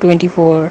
24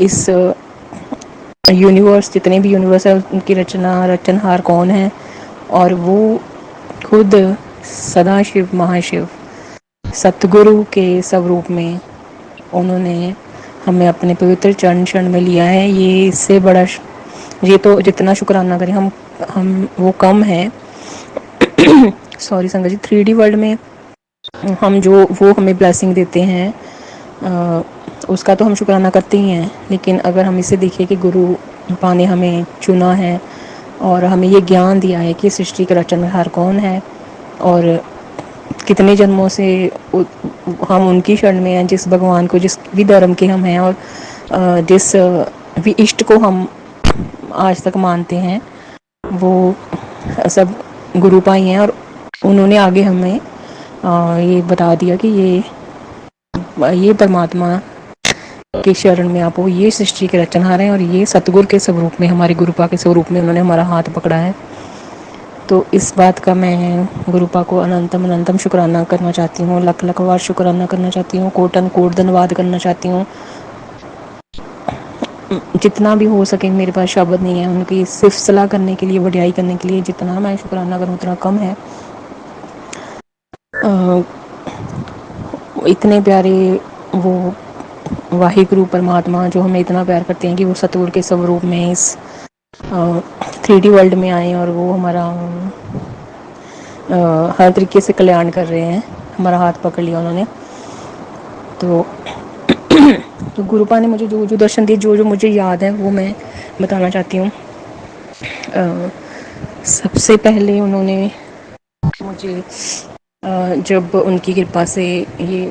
اس universe جتنے بھی universe ہے ان کی رچنہار کون ہے، اور وہ خود سدا شیو مہاشیو ستگرو کے سوروپ میں انہوں نے ہمیں اپنے پوتر چرن شرن میں لیا ہے. یہ اس سے بڑا یہ تو جتنا شکرانہ کریں ہم وہ کم ہے. سوری سنگت جی، 3D ورلڈ میں ہم جو وہ ہمیں بلیسنگ دیتے ہیں اس کا تو ہم شکرانہ کرتے ہی ہیں، لیکن اگر ہم اسے دیکھیں کہ گرو پا نے ہمیں چنا ہے اور ہمیں یہ گیان دیا ہے کہ سرشٹی کا رچنہار کون ہے، اور کتنے جنموں سے ہم ان کی شرن میں ہیں، جس بھگوان کو، جس بھی دھرم کے ہم ہیں اور جس بھی اشٹ کو ہم آج تک مانتے ہیں، وہ سب گرو پائی ہیں. اور انہوں نے آگے ہمیں یہ بتا دیا کہ یہ پرماتما کے شرن میں آپ ہو، یہ سرشٹی کے رچنہار ہیں، اور یہ ستگور کے سوروپ میں، ہمارے گروپا کے سوروپ میں انہوں نے ہمارا ہاتھ پکڑا ہے. تو اس بات کا میں گروپا کو اننتم اننتم شکرانہ کرنا چاہتی ہوں، لکھ لکھ بار شکرانہ کرنا چاہتی ہوں، کوٹن کوٹ دھنواد کرنا چاہتی ہوں. جتنا بھی ہو سکے میرے پاس شبد نہیں ہے ان کی صرف صلاح کرنے کے لیے، وڈیائی کرنے کے لیے. جتنا میں شکرانہ کروں اتنا کم ہے. اتنے پیارے وہ واحد گرو پرماتما جو ہمیں اتنا پیار کرتے ہیں کہ وہ ستور کے سوروپ میں اس 3D ورلڈ میں آئے، اور وہ ہمارا ہر طریقے سے کلیان کر رہے ہیں. ہمارا ہاتھ پکڑ لیا انہوں نے. تو گروپا نے مجھے جو درشن دیے، جو مجھے یاد ہے وہ میں بتانا چاہتی ہوں. سب سے پہلے انہوں نے مجھے جب ان کی کرپا سے یہ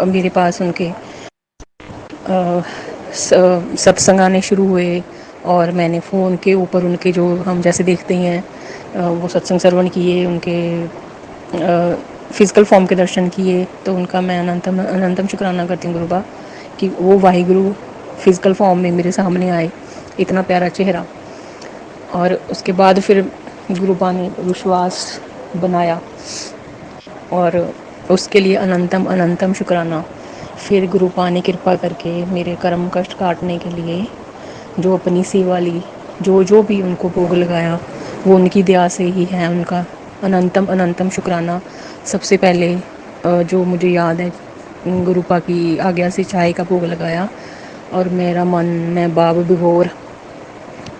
میرے پاس ان کے ستسنگ آنے شروع ہوئے، اور میں نے فون کے اوپر ان کے جو ہم جیسے دیکھتے ہیں وہ ستسنگ سرون کیے، ان کے فزیکل فارم کے درشن کیے. تو ان کا میں اننتم شکرانہ کرتی ہوں گروپا کہ وہ واحد گرو فزیکل فارم میں میرے سامنے آئے، اتنا پیارا چہرہ. اور اس کے بعد پھر گروپا نے وشواس بنایا، اور اس کے لیے اننتم اننتم شکرانہ. پھر گروپا نے کرپا کر کے میرے کرم کشٹ کاٹنے کے لیے جو اپنی سیوا لی، جو بھی ان کو بھوگ لگایا وہ ان کی دیا سے ہی ہے. ان کا اننتم اننتم شکرانہ. سب سے پہلے جو مجھے یاد ہے، گروپا کی آگیا سے چائے کا بھوگ لگایا، اور میرا من میں باب بھور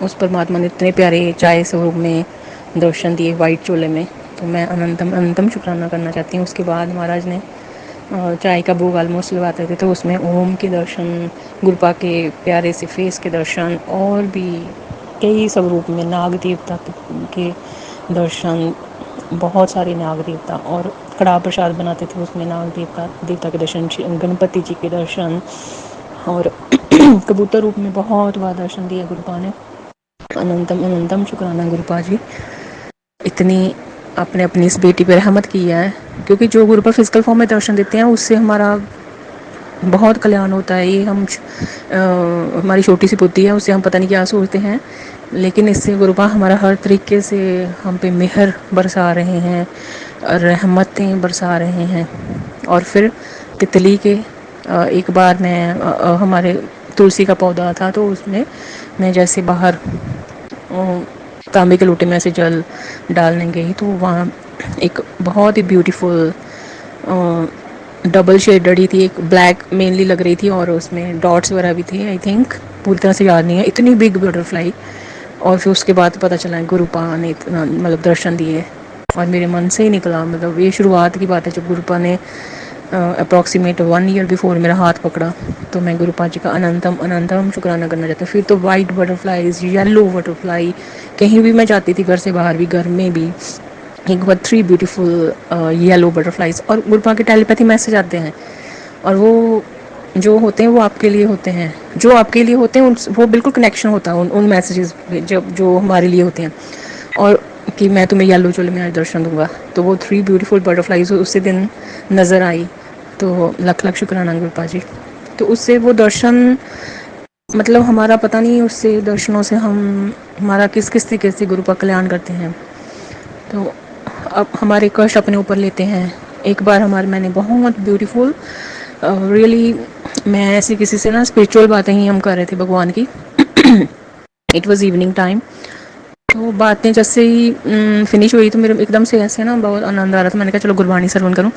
اس پرماتما نے اتنے پیارے چائے سوروپ میں درشن دیے وائٹ چولے میں. تو میں اننتم اننتم شکرانہ کرنا چاہتی ہوں. اس کے بعد مہاراج نے چائے کا بھوگ آلموسٹ لگاتے تھے، تو اس میں اوم کے درشن، گروپا کے پیارے سے فیس کے درشن، اور بھی کئی سوروپ میں ناگ دیوتا کے درشن، بہت سارے ناگ دیوتا، اور کڑا پرساد بناتے تھے اس میں ناگ دیوتا کے درشن، گنپتی جی کے درشن، اور کبوتر روپ میں بہت بار درشن دیا گروپا نے. اننتم اننتم شکرانہ گروپا جی. اتنی آپ نے اپنی اس بیٹی پہ رحمت کی ہے، کیونکہ جو گروپا فزیکل فارم میں درشن دیتے ہیں اس سے ہمارا بہت کلیان ہوتا ہے. یہ ہماری چھوٹی سی پوتی ہے، اسے ہم پتہ نہیں کیا سوچتے ہیں، لیکن اس سے گروپا ہمارا ہر طریقے سے ہم پہ مہر برسا رہے ہیں، رحمتیں برسا رہے ہیں. اور پھر تتلی کے ایک بار میں ہمارے تلسی کا پودا تھا، تو اس میں جیسے باہر تانبے کے لوٹے میں ایسے جل ڈالنے گئی، تو وہاں ایک بہت ہی بیوٹیفل ڈبل شیڈڈ ہی تھی، ایک بلیک مینلی لگ رہی تھی، اور اس میں ڈاٹس وغیرہ بھی تھے. آئی تھنک پوری طرح سے یاد نہیں ہے، اتنی بگ بٹرفلائی. اور پھر اس کے بعد پتہ چلا گروپا نے مطلب درشن دیے، اور میرے من سے ہی نکلا. مطلب یہ شروعات کی بات ہے جب گروپا نے اپروکسیمیٹ 1 ایئر بیفور میرا ہاتھ پکڑا. تو میں گروپا جی کا اننتم اننتم شکرانہ کرنا چاہتی ہوں. پھر تو وائٹ بٹرفلائیز، یلو بٹرفلائی، کہیں بھی میں جاتی تھی، گھر سے باہر بھی، گھر میں بھی، ایک بار 3 بیوٹیفل یلو بٹرفلائیز. اور گروپا کے ٹیلیپیتھی میسج آتے ہیں، اور وہ جو ہوتے ہیں وہ آپ کے لیے ہوتے ہیں، جو آپ کے لیے ہوتے ہیں وہ بالکل کنیکشن ہوتا ہے ان میسیجز پہ جو ہمارے لیے ہوتے ہیں. اور کہ میں تمہیں یلو چولے میں آج درشن دوں گا. تو وہ 3 بیوٹیفل بٹرفلائیز اسی دن نظر آئی. تو لکھ لکھ شکرانہ گروپا جی. تو اس سے وہ درشن مطلب ہمارا پتہ نہیں، اس سے درشنوں سے ہمارا کس کس طریقے سے گروپا کلیان کرتے ہیں. تو اب ہمارے کش اپنے اوپر لیتے ہیں. ایک بار میں نے بہت بیوٹیفل ریئلی میں ایسے کسی سے نا اسپریچول باتیں ہی ہم کر رہے تھے بھگوان کی. It was evening time. تو باتیں جیسے ہی فنش ہوئی تو میرے ایک دم سے ایسے نا بہت آنند آ رہا تھا. میں نے کہا چلو گربانی سرون کروں.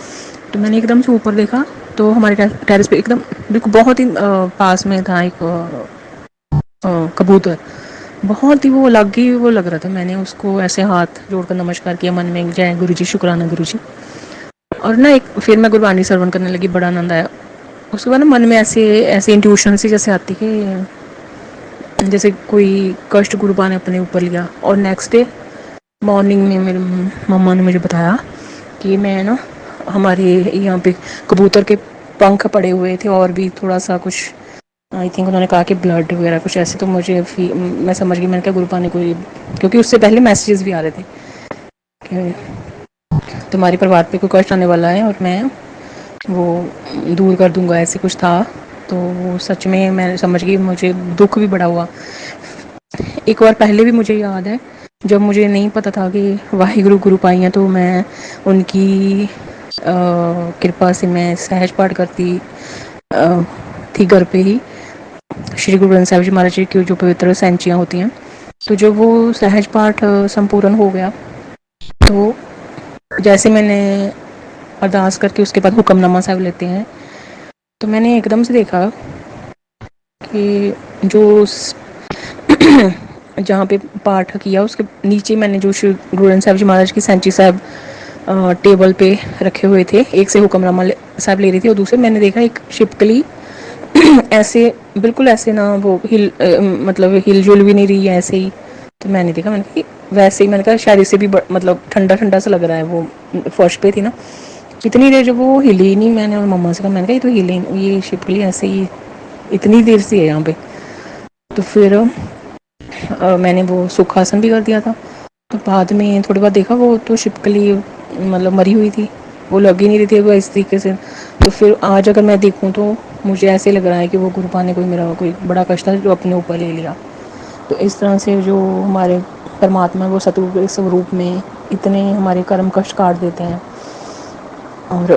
تو میں نے ایک دم سے اوپر دیکھا تو ہمارے ٹیرس پہ ایک دم بالکل بہت ہی پاس میں تھا ایک کبوتر. بہت ہی وہ الگ ہی وہ لگ رہا تھا. میں نے اس کو ایسے ہاتھ جوڑ کر نمسکار کیا من میں, جے گرو جی, شکرانہ گرو جی. اور نا ایک پھر میں گربانی سرون کرنے لگی. بڑا آنند آیا. اس کے بعد نا من میں ایسے ایسے انٹیوشن سی جیسے آتی کہ جیسے کوئی کشٹ گروپا نے اپنے اوپر لیا. اور نیکسٹ ڈے مارننگ میں میرے مما نے مجھے بتایا کہ میں نا ہمارے یہاں پہ کبوتر کے پنکھ پڑے ہوئے تھے اور بھی تھوڑا سا کچھ آئی تھنک انہوں نے کہا کہ بلڈ وغیرہ کچھ ایسے. تو مجھے میں سمجھ گئی. میں نے کہا گروپا نے کوئی, کیونکہ اس سے پہلے میسیجز بھی آ رہے تھے کہ تمہاری پروات پہ کوئی کشٹ آنے والا ہے اور میں وہ دور کر دوں گا, ایسے کچھ تھا. تو وہ سچ میں سمجھ گئی. مجھے دکھ بھی بڑا ہوا. ایک بار پہلے بھی مجھے یاد ہے جب مجھے نہیں پتا تھا کہ واحے گرو گروپ آئی ہیں, تو میں ان کی کرپا سے میں سہج پاٹ کرتی تھی گھر پہ ہی. شری گرو گرنتھ صاحب جی مہاراج جی کی جو پوتر سینچیاں ہوتی ہیں, تو جب وہ سہج پاٹ سمپورن ہو گیا تو جیسے میں نے ارداس کر کے اس کے بعد حکم نامہ صاحب لیتے ہیں, تو میں نے ایک دم سے دیکھا کہ جو جہاں پہ پاٹ کیا اس کے نیچے میں نے جو شری گرو گرنتھ صاحب جی مہاراج کی سینچی صاحب ٹیبل پہ رکھے ہوئے تھے, ایک سے حکم نامہ صاحب لے رہی تھی اور دوسرے میں نے دیکھا ایک شپکلی ایسے بالکل ایسے نہ وہ مطلب ہل جل بھی نہیں رہی ہے ایسے ہی. تو میں نے دیکھا, میں نے کہا ویسے ہی, میں نے کہا شاید اس سے بھی مطلب ٹھنڈا ٹھنڈا سا لگ رہا ہے. وہ فرش پہ تھی نا اتنی دیر, جب وہ ہلی نہیں, میں نے مما سے کہا, میں نے کہا یہ تو ہلی, یہ شپکلی ایسے ہی اتنی دیر سے ہے یہاں پہ. تو پھر میں نے وہ سکھاسن بھی کر دیا تھا. تو بعد میں تھوڑی بار دیکھا وہ تو شپکلی مطلب مری ہوئی تھی, وہ لگ ہی نہیں رہی تھی وہ اس طریقے سے. تو پھر آج اگر میں دیکھوں تو مجھے ایسے لگ رہا ہے کہ وہ گروپا نے کوئی میرا کوئی بڑا کشٹ تھا جو اپنے اوپر لے لیا. تو اس طرح سے جو ہمارے پرماتما وہ ستو کے سوروپ میں اتنے ہمارے کرم کشٹ کاٹ دیتے ہیں. اور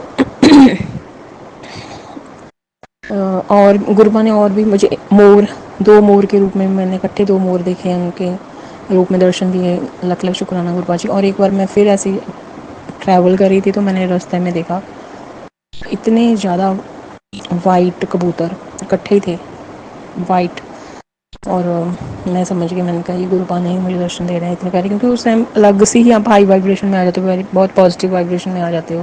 اور گروپا نے اور بھی مجھے دو مور کے روپ میں نے اکٹھے دو مور دیکھے ہیں, ان کے روپ میں درشن دیے. لکھ لکھ شکرانہ گروپا جی. اور ایک بار میں پھر ایسی ٹریول کر رہی تھی تو میں نے راستے میں دیکھا اتنے زیادہ وائٹ کبوتر اکٹھے ہی تھے وائٹ. اور میں سمجھ گئی, میں نے کہا یہ گروپا نے ہی مجھے درشن دے رہے ہیں اتنے پیارے, کیونکہ اس ٹائم الگ سے ہی آپ ہائی وائبریشن میں آ جاتے ہو, بہت پازیٹیو وائبریشن میں آ جاتے ہو.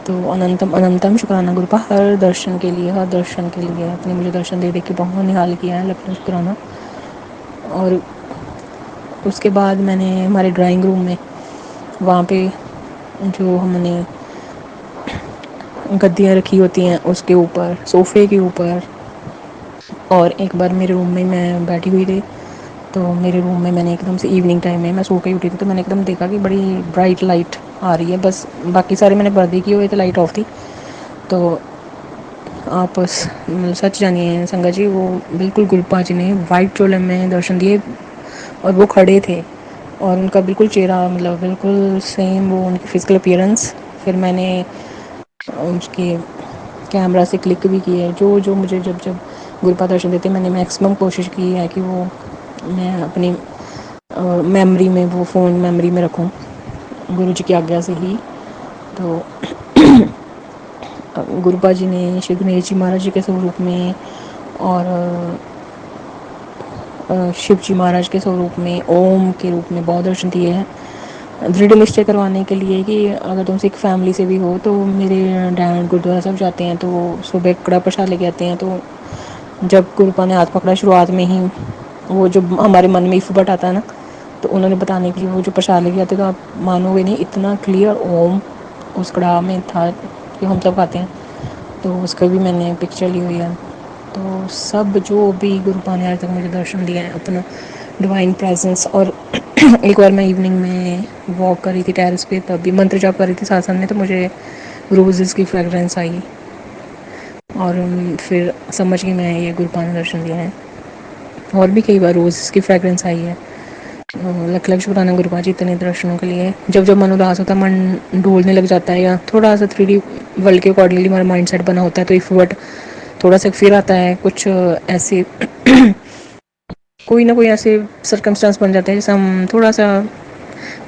تو اننتم اننتم شکرانہ گروپا, ہر درشن کے لیے, ہر درشن کے لیے آپ نے مجھے درشن دے کے بہت نہال کیا ہے. لکھ لکھ شکرانہ. اور اس کے بعد میں نے ہمارے ڈرائنگ روم میں وہاں پہ جو ہم نے گدیاں رکھی ہوتی ہیں اس کے اوپر, صوفے کے اوپر, اور ایک بار میرے روم میں بیٹھی ہوئی تھی تو میرے روم میں نے ایک دم سے ایوننگ ٹائم میں سو کے ہی اٹھی تھی, تو میں نے ایک دم دیکھا کہ بڑی برائٹ لائٹ آ رہی ہے. بس باقی سارے میں نے پردے کیے ہوئے تھے, لائٹ آف تھی. تو آپ سچ جانیے سنگت جی, وہ بالکل گروپا جی نے وائٹ چولے میں درشن دیے اور وہ کھڑے تھے اور ان کا بالکل چہرہ مطلب بالکل سیم وہ ان کی فزیکل اپیرنس. پھر میں نے اس کے کیمرہ سے کلک بھی کی ہے جو جو مجھے جب جب گروپا درشن دیتے میں نے میکسیمم کوشش کی ہے کہ وہ میں اپنی میمری میں, وہ فون میموری میں رکھوں گرو جی کی آگیا سے ہی. تو گروپا جی نے شری گنیش جی مہاراج جی کے سوروپ میں اور شیو جی مہاراج کے سوروپ میں اوم کے روپ میں بہت درشن دیے ہیں. دھڑ نشچے کروانے کے لیے کہ اگر تم سکھ فیملی سے بھی ہو تو میرے ڈیڈ گرودوارا صاحب جاتے ہیں تو وہ صبح کڑا پرساد لے کے آتے ہیں. تو جب گروپا نے ہاتھ پکڑا شروعات میں ہی, وہ جو ہمارے من میں ایفٹ آتا ہے نا, تو انہوں نے بتانے کے لیے وہ جو پرساد لے کے آتے تو آپ مانو گے نہیں اتنا کلیئر اوم اس کڑاہ میں تھا کہ ہم سب کھاتے ہیں. تو اس کا بھی میں نے پکچر لی ہوئی ہے. تو سب جو بھی گروپا نے آج تک مجھے درشن دیا ہے اپنا ڈوائن پریزنس. اور ایک بار میں ایوننگ میں واک کر رہی تھی ٹیرس پہ, تب بھی منتر جاپ کر رہی تھی ساتھ ساتھ میں, تو مجھے روزز کی فریگرینس آئی اور پھر سمجھ گئی میں یہ گروپا نے درشن دیا ہے. اور بھی کئی بار روز کی فریگرینس آئی ہے. لکھ لکھ شکرانہ گروپا جی اتنے درشنوں کے لیے. جب جب من اداس ہوتا ہے, من ڈھولنے لگ جاتا ہے یا تھوڑا سا 3D ورلڈ کے اکارڈنگلی ہمارا مائنڈ سیٹ بنا ہوتا ہے, تو تھوڑا سا پھر آتا ہے کچھ ایسے کوئی نہ کوئی ایسے سرکمسٹانس بن جاتے ہیں جیسے ہم تھوڑا سا،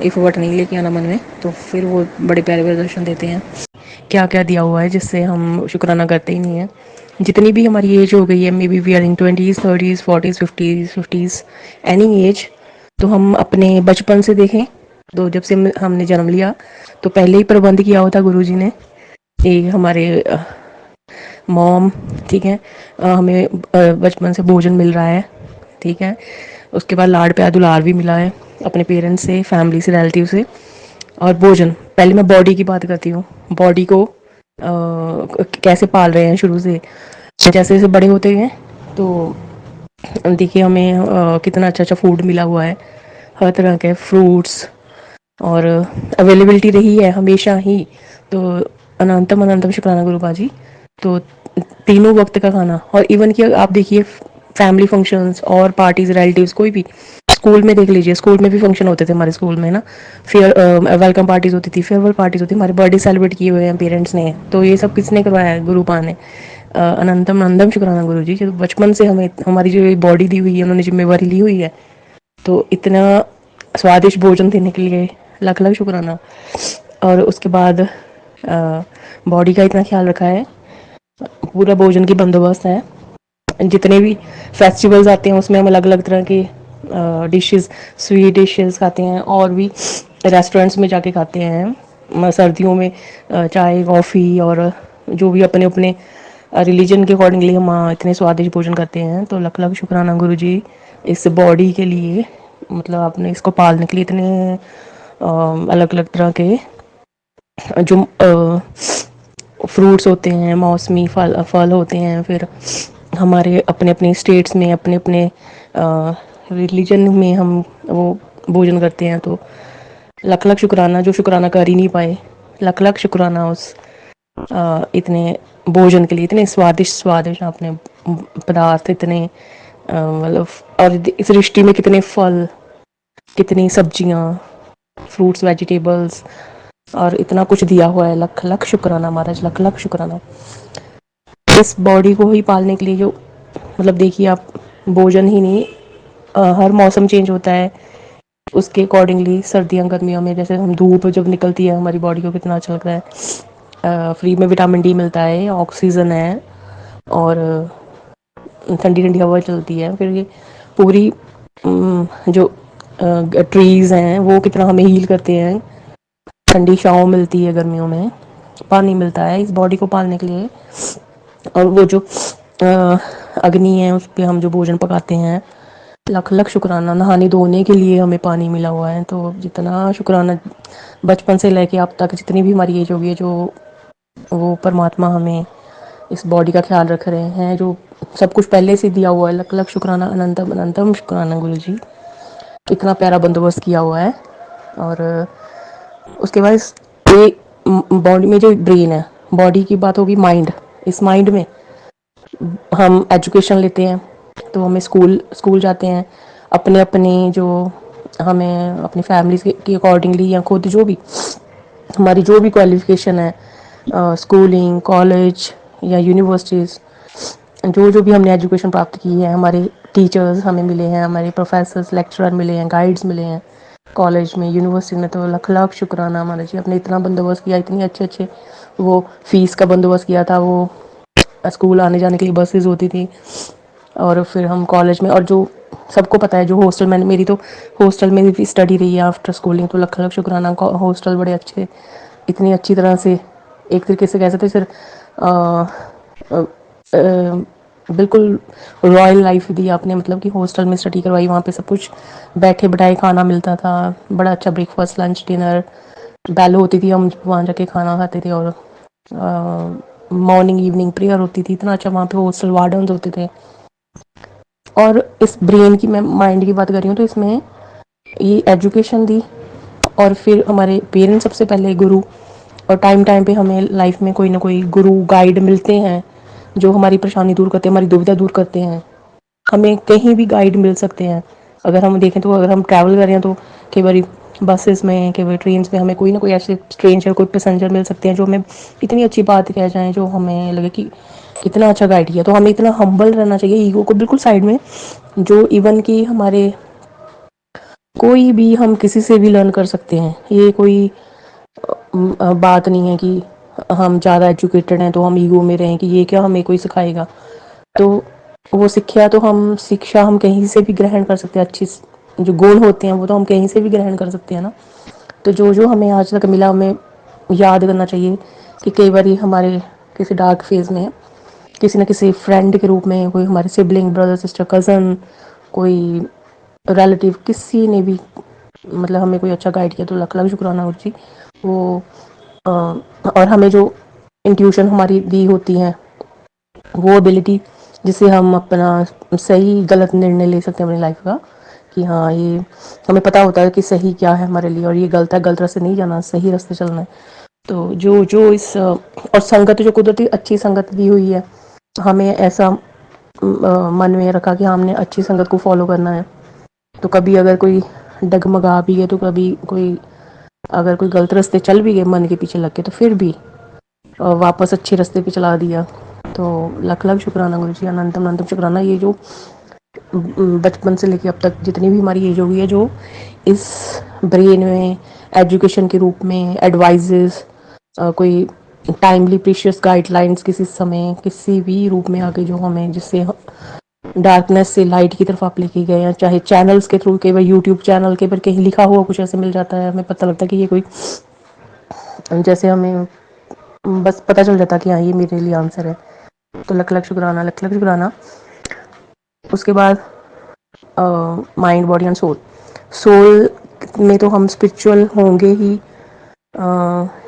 ایفرٹ نہیں لے کے آنا من میں، تو پھر وہ بڑے پیارے پیارے درشن دیتے ہیں. کیا کیا دیا ہوا ہے جس سے ہم شکرانہ کرتے ہی نہیں ہیں. جتنی بھی ہماری ایج ہو گئی ہے، may be we are in 20s 30s 40s 50s any age, تو ہم اپنے بچپن سے دیکھیں تو جب سے ہم نے جنم لیا تو پہلے ہی پربندھ کیا ہوتا گرو جی نے. ایک ہمارے موم، ٹھیک ہے، ہمیں بچپن سے بھوجن مل رہا ہے، ٹھیک ہے، اس کے بعد لاڑ پیار دلار بھی ملا ہے اپنے پیرنٹس سے، فیملی سے، ریلیٹیو سے. اور بھوجن، پہلے میں باڈی کی بات کرتی ہوں، باڈی کو کیسے پال رہے ہیں شروع سے. جیسے جیسے بڑے ہوتے ہیں تو دیکھیے ہمیں کتنا اچھا اچھا فوڈ ملا ہوا ہے، ہر طرح کے فروٹس، اور اویلیبلٹی رہی ہے ہمیشہ ہی. تو اننتم اننتم شکرانہ گرو باجی. تو تینوں وقت کا کھانا، اور ایون کہ آپ دیکھیے فیملی فنکشنز اور پارٹیز، ریلیٹیوز، کوئی بھی اسکول میں دیکھ لیجیے، اسکول میں بھی فنکشن ہوتے تھے ہمارے اسکول میں نا، ویلکم پارٹیز ہوتی تھی، فیئر ویل پارٹیز ہوتی تھی، ہمارے برتھ ڈے سیلیبریٹ کیے ہوئے ہیں پیرنٹس نے. تو یہ سب کس نے کروایا ہے؟ گرو پا نے. اننتم انندم شکرانہ گرو جی. بچپن سے ہمیں ہماری جو باڈی دی ہوئی ہے انہوں نے ذمہ واری لی ہوئی ہے، تو اتنا سوادشٹ بھوجن دینے کے لیے لاکھ لاکھ شکرانہ. اور اس کے بعد باڈی کا اتنا خیال رکھا ہے، پورا بھوجن کی بندوبست ہے. جتنے بھی فیسٹیولز آتے ہیں اس میں ہم الگ الگ طرح کے ڈشز، سویٹ ڈشز کھاتے ہیں، اور بھی ریسٹورینٹس میں جا کے کھاتے ہیں. سردیوں میں چائے کافی، اور جو بھی اپنے اپنے ریلیجن کے اکارڈنگلی ہم اتنے سوادشٹ بھوجن کرتے ہیں. تو لکھ لکھ شکرانہ گرو جی اس باڈی کے لیے، مطلب آپ نے اس کو پالنے کے لیے اتنے الگ الگ طرح کے جو فروٹس ہوتے ہیں، موسمی پھل ہوتے ہیں، پھر ہمارے اپنے اپنے اسٹیٹس میں اپنے اپنے ریلیجن میں ہم وہ بھوجن کرتے ہیں. تو لاکھ لاکھ شکرانہ جو شکرانہ کر ہی نہیں پائے، لاکھ لاکھ شکرانہ اس اتنے بھوجن کے لیے، اتنے سوادشٹ اپنے پدارتھ، اتنے مطلب، اور اس سرشٹی میں کتنے پھل، کتنی سبزیاں، فروٹس، ویجیٹیبلس، اور اتنا کچھ دیا ہوا ہے. لاکھ لاکھ شکرانہ مہاراج، لاکھ لاکھ شکرانہ. اس باڈی کو ہی پالنے کے لیے جو مطلب دیکھیے آپ، بھوجن ہی نہیں، ہر موسم چینج ہوتا ہے اس کے اکارڈنگلی. سردیاں گرمیوں میں جیسے ہم دھوپ جب نکلتی ہے ہماری باڈی کو کتنا اچھا لگتا ہے، فری میں وٹامن ڈی ملتا ہے، آکسیجن ہے، اور ٹھنڈی ٹھنڈی ہوا چلتی ہے. پھر یہ پوری جو ٹریز ہیں وہ کتنا ہمیں ہیل کرتے ہیں، ٹھنڈی چھاؤں ملتی ہے گرمیوں میں، پانی ملتا ہے اس باڈی کو پالنے کے لیے. اور وہ جو اگنی ہے اس پہ ہم جو بھوجن پکاتے ہیں، لاکھ لاکھ شکرانہ. نہانے دھونے کے لیے ہمیں پانی ملا ہوا ہے. تو جتنا شکرانہ بچپن سے لے کے اب تک جتنی بھی ہماری ایج ہوگئی ہے، جو وہ پرماتما ہمیں اس باڈی کا خیال رکھ رہے ہیں، جو سب کچھ پہلے سے دیا ہوا ہے. لاکھ لاکھ شکرانہ، اننتم اننتم شکرانہ گرو جی. اتنا پیارا بندوبست کیا ہوا ہے. اور اس کے بعد باڈی میں جو برین ہے، باڈی کی بات ہوگی مائنڈ. اس مائنڈ میں ہم ایجوکیشن لیتے ہیں، تو ہمیں اسکول جاتے ہیں، اپنے اپنے جو ہمیں اپنی فیملیز کے اکارڈنگلی، یا خود جو بھی ہماری جو بھی کوالیفیکیشن ہے، اسکولنگ، کالج یا یونیورسٹیز، جو جو بھی ہم نے ایجوکیشن پراپت کی ہے، ہمارے ٹیچرز ہمیں ملے ہیں، ہمارے پروفیسرس، لیکچرر ملے ہیں، گائیڈس ملے ہیں کالج میں، یونیورسٹی میں. تو لاکھ لاکھ شکرانہ ہمارا جی. آپ نے اتنا بندوبست کیا، اتنی اچھے اچھے وہ فیس کا بندوبست کیا تھا، وہ اسکول آنے جانے کے لیے بسیز ہوتی تھی، اور پھر ہم کالج میں، اور جو سب کو پتہ ہے جو ہاسٹل میں نے، میری تو ہاسٹل میں بھی اسٹڈی رہی ہے آفٹر اسکولنگ. تو لاکھ لاکھ شکرانہ. ہاسٹل بڑے اچھے، اتنی اچھی طرح سے، ایک طریقے سے کہہ سکتے بالکل رائل لائف دی آپ نے. مطلب کہ ہاسٹل میں اسٹڈی کروائی، وہاں پہ سب کچھ بیٹھے بٹھائے کھانا ملتا تھا، بڑا اچھا بریک فاسٹ، لنچ، ڈنر، بیل ہوتی تھی، ہم وہاں جا کے کھانا کھاتے تھے. اور مارننگ ایوننگ پریئر ہوتی تھی. اتنا اچھا وہاں پہ ہاسٹل وارڈنز ہوتے تھے. اور اس برین کی، میں مائنڈ کی بات کر رہی ہوں، تو اس میں یہ ایجوکیشن دی، اور پھر ہمارے پیرنٹس سب سے پہلے گرو، اور ٹائم ٹائم پہ ہمیں لائف میں کوئی نہ کوئی گرو گائیڈ ملتے ہیں جو ہماری پریشانی دور کرتے ہیں، ہماری دویدھا دور کرتے ہیں. ہمیں کہیں بھی گائیڈ مل سکتے ہیں. اگر ہم دیکھیں تو اگر ہم ٹریول کر رہے ہیں تو کئی باری بسز میں کہ وہ ٹرینس میں ہمیں کوئی نہ کوئی ایسے اسٹرینجر کوئی پیسنجر مل سکتے ہیں جو ہمیں اتنی اچھی بات کہہ جائیں، جو ہمیں لگے کہ کتنا اچھا گائیڈ کیا. تو ہمیں اتنا ہمبل رہنا چاہیے، ایگو کو بالکل سائڈ میں. جو ایون کہ ہمارے کوئی بھی ہم کسی سے بھی لرن کر سکتے ہیں. یہ کوئی بات نہیں ہے کہ ہم زیادہ ایجوکیٹڈ ہیں تو ہم ایگو میں رہیں کہ یہ کیا ہمیں کوئی سکھائے گا. تو وہ سیکھیا تو ہم شکشا ہم کہیں سے بھی گرہن کر سکتے ہیں. اچھی جو گن ہوتے ہیں وہ تو ہم کہیں سے بھی گرہن کر سکتے ہیں نا. تو جو ہمیں آج تک ملا ہمیں یاد کرنا چاہیے کہ کئی بار ہمارے کسی ڈارک فیز میں کسی نہ کسی فرینڈ کے روپ میں، کوئی ہمارے سبلنگ، بردر سسٹر، کزن، کوئی ریلیٹیو، کسی نے بھی مطلب ہمیں کوئی اچھا گائڈ کیا تو لاکھ لاکھ شکرانہ گرو جی. وہ اور ہمیں جو انٹیوشن ہماری دی ہوتی ہیں، وہ ابیلٹی جس سے ہم اپنا صحیح غلط نرنے لے سکتے ہیں اپنی لائف کا. کہ ہاں یہ ہمیں پتہ ہوتا ہے کہ صحیح کیا ہے ہمارے لیے، اور یہ غلط ہے، غلط راستے نہیں جانا، صحیح راستے چلنا ہے. تو جو اس اور سنگت جو قدرتی اچھی سنگت دی ہوئی ہے، ہمیں ایسا من میں رکھا کہ ہم نے اچھی سنگت کو فالو کرنا ہے. تو کبھی اگر کوئی ڈگمگا بھی ہے، تو کبھی کوئی اگر کوئی غلط راستے چل بھی گئے من کے پیچھے لگ کے، تو پھر بھی واپس اچھے راستے پہ چلا دیا. تو لاکھ لاکھ شکرانہ گرو جی، اننتم اننتم شکرانہ. یہ جو بچپن سے لے کے اب تک جتنی بھی ہماری ایج ہوئی ہے، جو اس برین میں ایجوکیشن کے روپ میں ایڈوائزز، کوئی ٹائملی پریشیس گائیڈ لائنس کسی سمے کسی بھی روپ میں آگے جو ہمیں جس سے ڈارکنیس سے لائٹ کی طرف آپ لے کے گئے ہیں، چاہے چینلز کے تھرو، کئی بار یوٹیوب چینل کے پر کہیں لکھا ہوا کچھ ایسے مل جاتا ہے، ہمیں پتہ لگتا ہے کہ یہ کوئی جیسے ہمیں بس پتہ چل جاتا کہ ہاں یہ میرے لیے آنسر ہے. تو لاکھ لاکھ شکرانہ، لاکھ لاکھ شکرانہ. اس کے بعد mind, body and civil. Civil میں تو ہم اسپرچل ہوں گے ہی.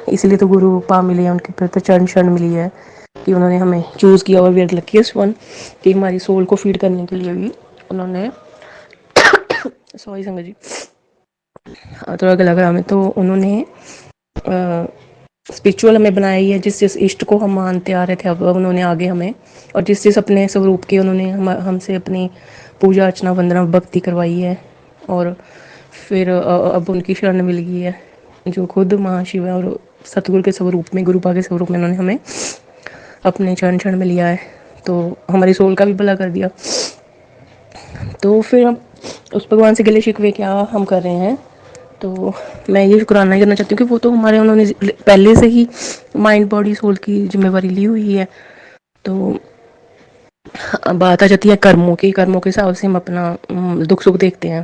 اسی لیے تو گرو پا ملی ہے، ان کے تو چرن شرن ملی ہے کہ انہوں نے ہمیں چوز کیا. اور وی آر لکیسٹ ون کہ ہماری سول کو فیڈ کرنے کے لیے بھی انہوں نے سوری سنگت جی تھوڑا گلا خراب ہے. تو انہوں نے اسپرچول ہمیں بنائی ہے. جس جس عشٹ کو ہم مانتے آ رہے تھے، اب انہوں نے آگے ہمیں، اور جس جس اپنے سوروپ کی انہوں نے ہم سے اپنی پوجا ارچنا وندنا بھکتی کروائی ہے. اور پھر اب ان کی شرن مل گئی ہے، جو خود مہا شیو ہے. اور ستگرو کے سوروپ میں، گروپا کے سوروپ میں انہوں نے ہمیں اپنے چرن چھڑ میں لیا ہے. تو ہماری سول کا بھی بھلا کر دیا. تو پھر ہم اس بھگوان سے گلے شکوے کیا ہم کر رہے ہیں. تو میں یہ شکرانہ کرنا چاہتی ہوں کہ وہ تو ہمارے انہوں نے پہلے سے ہی مائنڈ باڈی سول کی ذمہ داری لی ہوئی ہے. تو بات آ جاتی ہے کرموں کی. کرموں کے حساب سے ہم اپنا دکھ سکھ دیکھتے ہیں.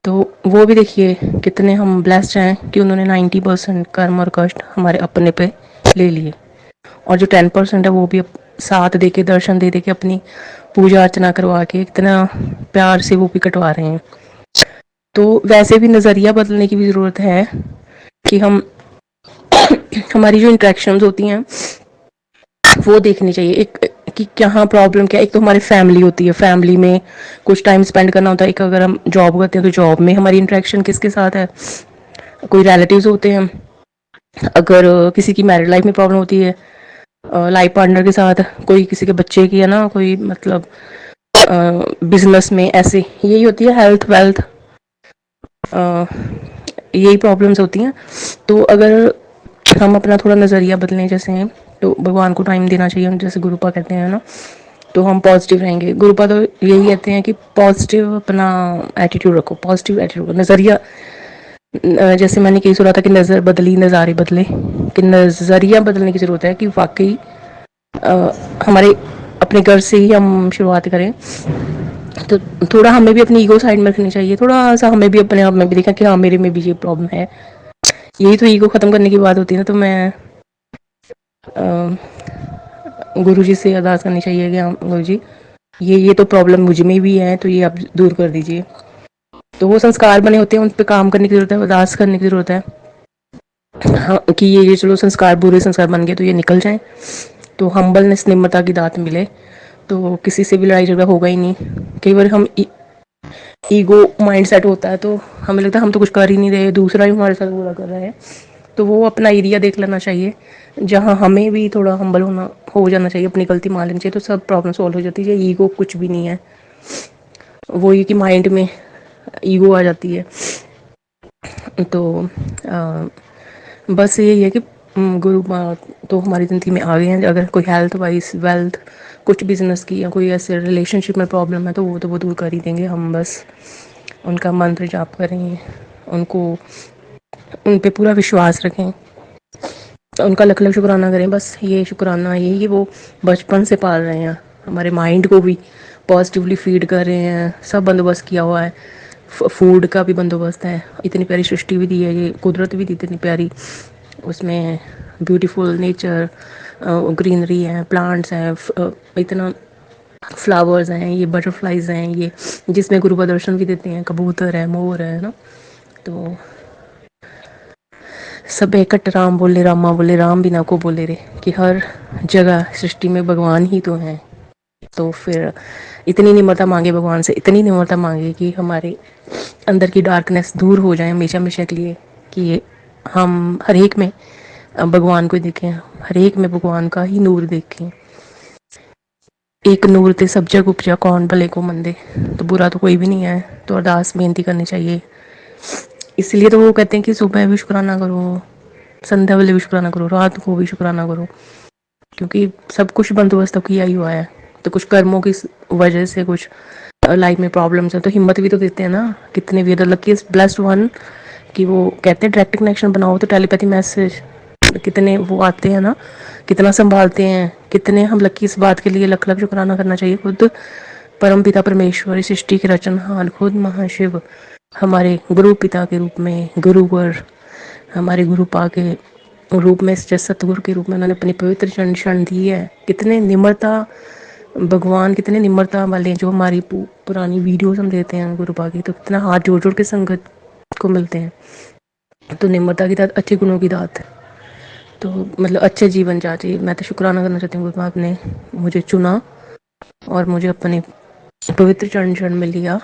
تو وہ بھی دیکھیے کتنے ہم بلیسڈ ہیں کہ انہوں نے 90% کرم اور کشٹ ہمارے اپنے پہ لے لیے. اور جو 10% ہے وہ بھی ساتھ دے کے، درشن دے دے کے، اپنی پوجا ارچنا کروا کے اتنا پیار سے وہ بھی کٹوا رہے ہیں. تو ویسے بھی نظریہ بدلنے کی بھی ضرورت ہے کہ ہم ہماری جو انٹریکشنز ہوتی ہیں وہ دیکھنی چاہیے. ایک کہ کہاں پرابلم کیا ہے. ایک تو ہماری فیملی ہوتی ہے، فیملی میں کچھ ٹائم اسپینڈ کرنا ہوتا ہے. ایک اگر ہم جاب کرتے ہیں تو جاب میں ہماری انٹریکشن کس کے ساتھ ہے. کوئی ریلیٹیوز ہوتے ہیں. اگر کسی کی میرڈ لائف میں پرابلم ہوتی ہے، لائف پارٹنر کے ساتھ، کوئی کسی کے بچے کی ہے نا، کوئی مطلب بزنس میں، ایسے یہی ہوتی ہے. ہیلتھ ویلتھ یہی پرابلمس ہوتی ہیں. تو اگر ہم اپنا تھوڑا نظریہ بدلیں، جیسے ہیں تو بھگوان کو ٹائم دینا چاہیے. جیسے گروپا کہتے ہیں نا، تو ہم پازیٹیو رہیں گے. گروپا تو یہی کہتے ہیں کہ پازیٹیو اپنا ایٹیٹیوڈ رکھو، پازیٹیو ایٹیٹیوڈ نظریہ. جیسے میں نے کہی سنا تھا کہ نظر بدلی نظارے بدلے، کہ نظریہ بدلنے کی ضرورت ہے. کہ واقعی ہمارے اپنے گھر سے ہی ہم شروعات کریں. تو تھوڑا ہمیں بھی اپنی ایگو سائڈ میں رکھنی چاہیے. تھوڑا سا ہمیں بھی اپنے آپ میں بھی دیکھا کہ ہاں میرے میں بھی یہ پرابلم ہے. یہی تو ایگو ختم کرنے کی بات ہوتی ہے نا. تو میں گرو جی سے ارداس کرنی چاہیے کہ ہاں گرو جی یہ تو پرابلم مجھ میں بھی ہے، تو یہ آپ دور کر دیجئے. تو وہ سنسکار بنے ہوتے ہیں، ان پہ کام کرنے کی ضرورت ہے، ارداس کرنے کی ضرورت ہے. ہاں کہ یہ چلو سنسکار برے سنسکار بن گئے تو یہ نکل جائیں. تو ہمبلنس، نمرتا کی دات ملے تو کسی سے بھی لڑائی جھگڑا ہوگا ہی نہیں. کئی بار ہم ایگو مائنڈ سیٹ ہوتا ہے تو ہمیں لگتا ہے ہم تو کچھ کر ہی نہیں رہے، دوسرا ہی ہمارے ساتھ برا کر رہا ہے. تو وہ اپنا ایریا دیکھ لینا چاہیے جہاں ہمیں بھی تھوڑا ہمبل ہو جانا چاہیے، اپنی غلطی مان لینی چاہیے. تو سب پرابلم سالو ہو جاتی ہے. ایگو کچھ بھی نہیں ہے. وہی کہ مائنڈ میں ایگو آ جاتی ہے. تو بس یہی ہے کہ گرو تو ہماری زندگی میں آ گئے ہیں. اگر کوئی ہیلتھ وائز ویلتھ کچھ بزنس کی یا کوئی ایسے ریلیشن شپ میں پرابلم ہے تو وہ دور کر ہی دیں گے. ہم بس ان کا منتر جاپ کریں، ان پہ پورا وشواس رکھیں، ان کا لکھ لکھ شکرانہ کریں. بس یہ شکرانہ یہی کہ وہ بچپن سے پال رہے ہیں، ہمارے مائنڈ کو بھی پازیٹیولی فیڈ کر رہے ہیں. سب بندوبست کیا ہوا ہے، فوڈ کا بھی بندوبست ہے. اتنی پیاری سرشٹی بھی دی ہے، یہ قدرت بھی دی اتنی پیاری. اس میں بیوٹیفل نیچر، گرینری ہے، پلانٹس ہیں، اتنا فلاورز ہیں، یہ بٹر فلائز ہیں، یہ جس میں گرو کا درشن بھی دیتے ہیں. کبوتر ہے، مور ہے نا. تو سب ایکٹ رام بولے راما بولے رام بنا کو بولے رے، کہ ہر جگہ سرشٹی میں بھگوان ہی تو ہیں. تو پھر اتنی نمرتا مانگے بھگوان سے، اتنی نمرتا مانگے کہ ہمارے اندر کی ڈارکنیس دور ہو جائے ہمیشہ ہمیشہ کے لیے. کہ ہم ہر ایک میں بھگوان کو دیکھیں، ہر ایک میں بھگوان کا ہی نور دیکھیں. ایک نور تے سب جگ اپجا کون بھلے کو مندے. تو برا تو کوئی بھی نہیں ہے. تو ارداس بینتی کرنی چاہیے. اس لیے تو وہ کہتے ہیں کہ صبح بھی شکرانہ کرو، سندھیا ویلے بھی شکرانہ کرو، رات کو بھی شکرانہ کرو. کیونکہ سب کچھ بندوبست کیا ہی ہوا ہے. تو کچھ کرموں کی وجہ سے کچھ لائف میں پرابلمس ہیں تو ہمت بھی تو دیتے ہیں نا. کتنے بھی لکیسٹ بلیسڈ ون کہ وہ کہتے ہیں ڈائریکٹ کنیکشن بناؤ تو ٹیلی پیتھی میسج کتنے وہ آتے ہیں نا، کتنا سنبھالتے ہیں. کتنے ہم لکی اس بات کے لیے لکھ لکھ شکرانہ کرنا چاہیے. خود پرم پتا پرمیشور سرشٹی کے رچن ہار، خود مہا شیو ہمارے گرو پتا کے روپ میں، گروور ہمارے گرو پا کے روپ میں، ستگرو کے روپ میں انہوں نے اپنی پوتر چرن چھڑ دی ہے. کتنے نمرتا بھگوان، کتنے نمرتا والے. جو ہماری پرانی ویڈیوز ہم دیتے ہیں گرو پا کی، تو کتنا ہاتھ جوڑ جوڑ کے سنگت کو ملتے ہیں. تو نمرتا کی دات اچھے گنوں کی دات ہے. تو مطلب اچھے جیون چاہتی. میں تو شکرانہ کرنا چاہتی ہوں کہ آپ نے مجھے چنا اور مجھے اپنے پوتر چرن چھڑ میں لیا.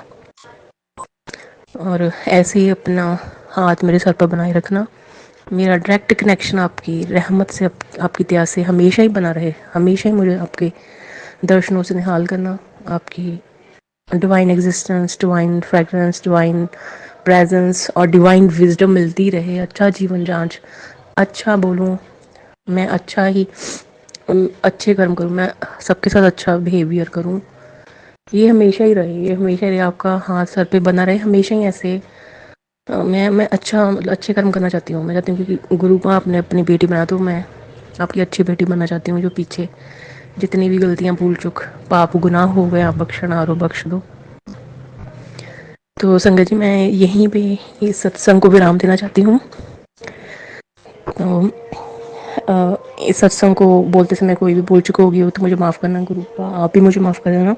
اور ایسے ہی اپنا ہاتھ میرے سر پر بنائے رکھنا. میرا ڈائریکٹ کنیکشن آپ کی رحمت سے، آپ کی دیا سے ہمیشہ ہی بنا رہے. ہمیشہ ہی مجھے آپ کے درشنوں سے نہال کرنا. آپ کی divine existence, divine fragrance, divine presence اور ڈیوائن وزڈم ملتی رہے. اچھا جیون جانچ، اچھا بولوں میں، اچھا ہی اچھے کرم کروں میں، سب کے ساتھ اچھا بیہیویئر کروں. یہ ہمیشہ ہی رہے، یہ ہمیشہ رہے. آپ کا ہاتھ سر پہ بنا رہے ہمیشہ ہی ایسے. میں اچھا اچھے کرم کرنا چاہتی ہوں. میں چاہتی ہوں کہ گرو کو آپ نے اپنی بیٹی بنا دو. میں آپ کی اچھی بیٹی بننا چاہتی ہوں. جو پیچھے جتنی بھی غلطیاں بھول چک پاپ گناہ ہو گیا بخشنہارو بخش دو. تو سنگت جی میں یہیں پہ اس ستسنگ کو ورام دینا چاہتی ہوں. اس ستسنگ کو بولتے سمے کوئی بھی بول چکا ہوگی ہو تو مجھے معاف کرنا. گرو آپ بھی مجھے معاف کر دینا.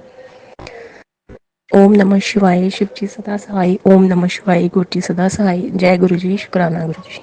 اوم نمہ شیوائے. شیو جی سدا سہائے. اوم نمہ شیوائے. گرو جی سدا سہائے. جے گرو جی. شکرانہ گرو جی.